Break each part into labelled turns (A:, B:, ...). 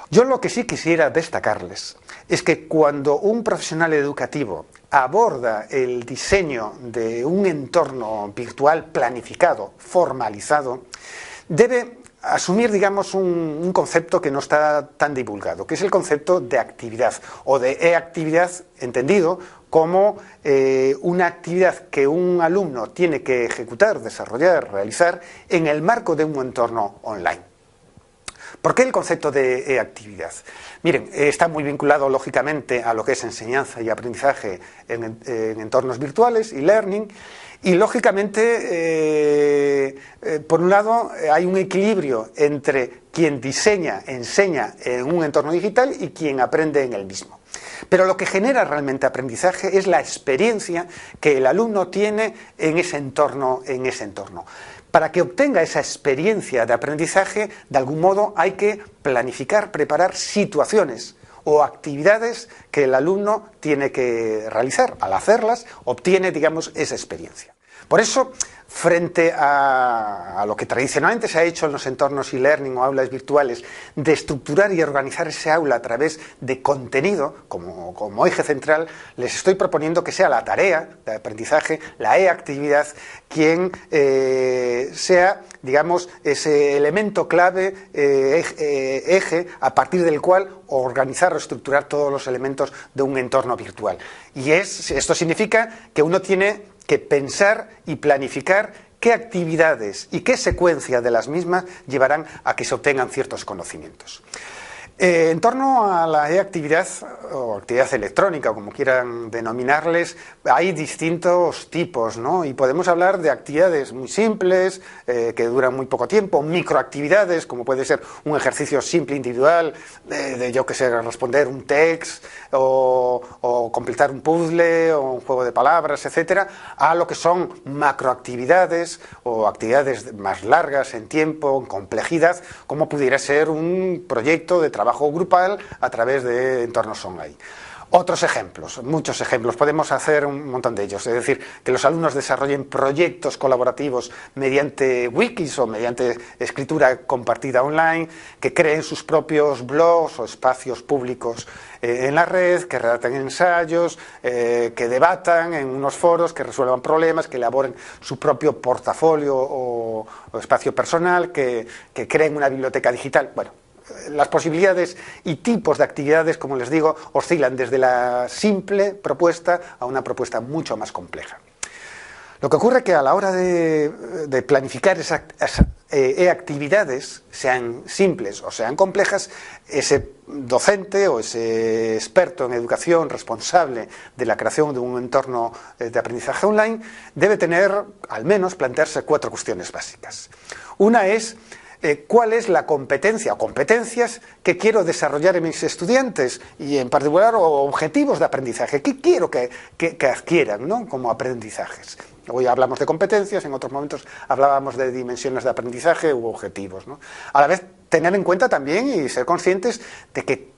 A: Yo lo que sí quisiera destacarles es que cuando un profesional educativo aborda el diseño de un entorno virtual planificado, formalizado, debe asumir, digamos, un concepto que no está tan divulgado, que es el concepto de actividad o de e-actividad, entendido como una actividad que un alumno tiene que ejecutar, desarrollar, realizar en el marco de un entorno online. ¿Por qué el concepto de e-actividad? Miren, está muy vinculado lógicamente a lo que es enseñanza y aprendizaje en entornos virtuales y learning, y lógicamente, por un lado, hay un equilibrio entre quien diseña, enseña en un entorno digital y quien aprende en el mismo. Pero lo que genera realmente aprendizaje es la experiencia que el alumno tiene en ese entorno. Para que obtenga esa experiencia de aprendizaje, de algún modo hay que planificar, preparar situaciones o actividades que el alumno tiene que realizar. Al hacerlas, obtiene, digamos, esa experiencia. Por eso, frente a lo que tradicionalmente se ha hecho en los entornos e-learning o aulas virtuales, de estructurar y organizar ese aula a través de contenido como eje central, les estoy proponiendo que sea la tarea de aprendizaje, la e-actividad, quien sea, digamos, ese elemento clave, eje, a partir del cual organizar o estructurar todos los elementos de un entorno virtual. Y esto significa que uno tiene que pensar y planificar qué actividades y qué secuencia de las mismas llevarán a que se obtengan ciertos conocimientos. En torno a la e-actividad o actividad electrónica, como quieran denominarles, hay distintos tipos, ¿no? Y podemos hablar de actividades muy simples, que duran muy poco tiempo, microactividades, como puede ser un ejercicio simple individual, yo que sé, responder un text o completar un puzzle o un juego de palabras, etcétera, a lo que son macroactividades o actividades más largas en tiempo, en complejidad, como pudiera ser un proyecto de trabajo grupal a través de entornos online. Otros ejemplos, muchos ejemplos, podemos hacer un montón de ellos, es decir, que los alumnos desarrollen proyectos colaborativos mediante wikis o mediante escritura compartida online, que creen sus propios blogs o espacios públicos en la red, que redacten ensayos, que debatan en unos foros, que resuelvan problemas, que elaboren su propio portafolio o espacio personal, que creen una biblioteca digital. Bueno, las posibilidades y tipos de actividades, como les digo, oscilan desde la simple propuesta a una propuesta mucho más compleja. Lo que ocurre es que a la hora de planificar esas actividades, sean simples o sean complejas, ese docente o ese experto en educación responsable de la creación de un entorno de aprendizaje online debe tener, al menos, plantearse 4 cuestiones básicas. Una es cuál es la competencia o competencias que quiero desarrollar en mis estudiantes y en particular objetivos de aprendizaje, qué quiero que adquieran, ¿no?, como aprendizajes. Hoy hablamos de competencias, en otros momentos hablábamos de dimensiones de aprendizaje u objetivos, ¿no? A la vez, tener en cuenta también y ser conscientes de que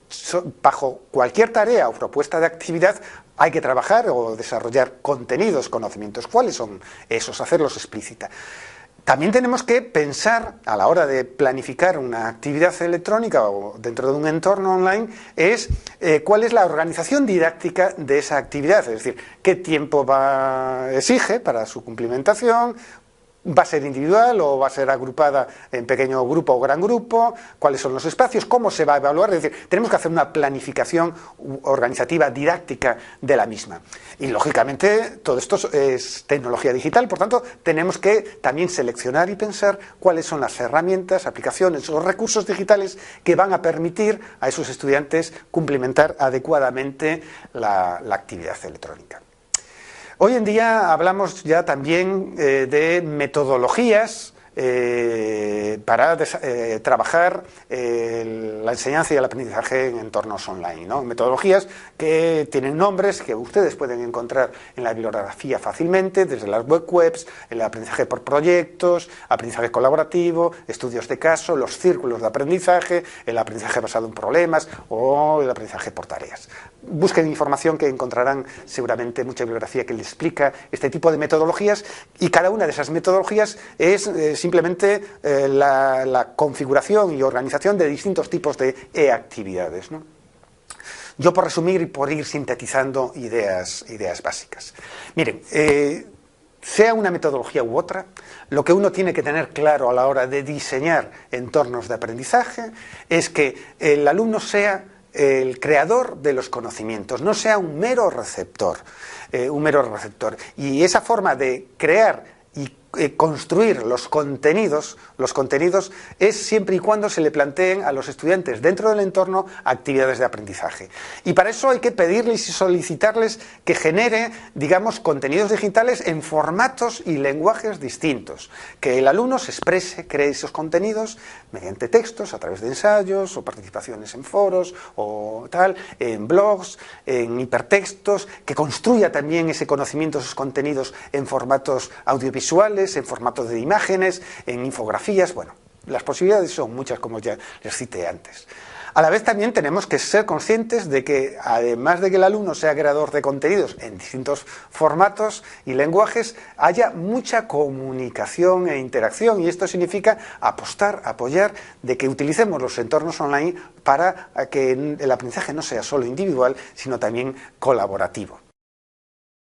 A: bajo cualquier tarea o propuesta de actividad hay que trabajar o desarrollar contenidos, conocimientos. ¿Cuáles son esos? Hacerlos explícita. También tenemos que pensar, a la hora de planificar una actividad electrónica o dentro de un entorno online, es cuál es la organización didáctica de esa actividad, es decir, qué tiempo exige para su cumplimentación, ¿va a ser individual o va a ser agrupada en pequeño grupo o gran grupo? ¿Cuáles son los espacios? ¿Cómo se va a evaluar? Es decir, tenemos que hacer una planificación organizativa didáctica de la misma. Y, lógicamente, todo esto es tecnología digital, por tanto, tenemos que también seleccionar y pensar cuáles son las herramientas, aplicaciones o recursos digitales que van a permitir a esos estudiantes cumplimentar adecuadamente la actividad electrónica. Hoy en día hablamos ya también de metodologías para trabajar la enseñanza y el aprendizaje en entornos online, ¿no? Metodologías que tienen nombres que ustedes pueden encontrar en la bibliografía fácilmente, desde las webs, el aprendizaje por proyectos, aprendizaje colaborativo, estudios de caso, los círculos de aprendizaje, el aprendizaje basado en problemas o el aprendizaje por tareas. busquen información, que encontrarán seguramente mucha bibliografía que les explica este tipo de metodologías, y cada una de esas metodologías es simplemente la configuración y organización de distintos tipos de actividades, ¿no? Yo, por resumir y por ir sintetizando ideas básicas. Miren, sea una metodología u otra, lo que uno tiene que tener claro a la hora de diseñar entornos de aprendizaje es que el alumno sea el creador de los conocimientos, no sea un mero receptor. Y esa forma de crear y construir los contenidos es siempre y cuando se le planteen a los estudiantes dentro del entorno actividades de aprendizaje. Y para eso hay que pedirles y solicitarles que genere, digamos, contenidos digitales en formatos y lenguajes distintos. Que el alumno se exprese, cree esos contenidos mediante textos, a través de ensayos o participaciones en foros o tal, en blogs, en hipertextos, que construya también ese conocimiento, esos contenidos en formatos audiovisuales, en formatos de imágenes, en infografías. Bueno, las posibilidades son muchas, como ya les cité antes. A la vez también tenemos que ser conscientes de que, además de que el alumno sea creador de contenidos en distintos formatos y lenguajes, haya mucha comunicación e interacción, y esto significa apostar, apoyar, de que utilicemos los entornos online para que el aprendizaje no sea solo individual, sino también colaborativo.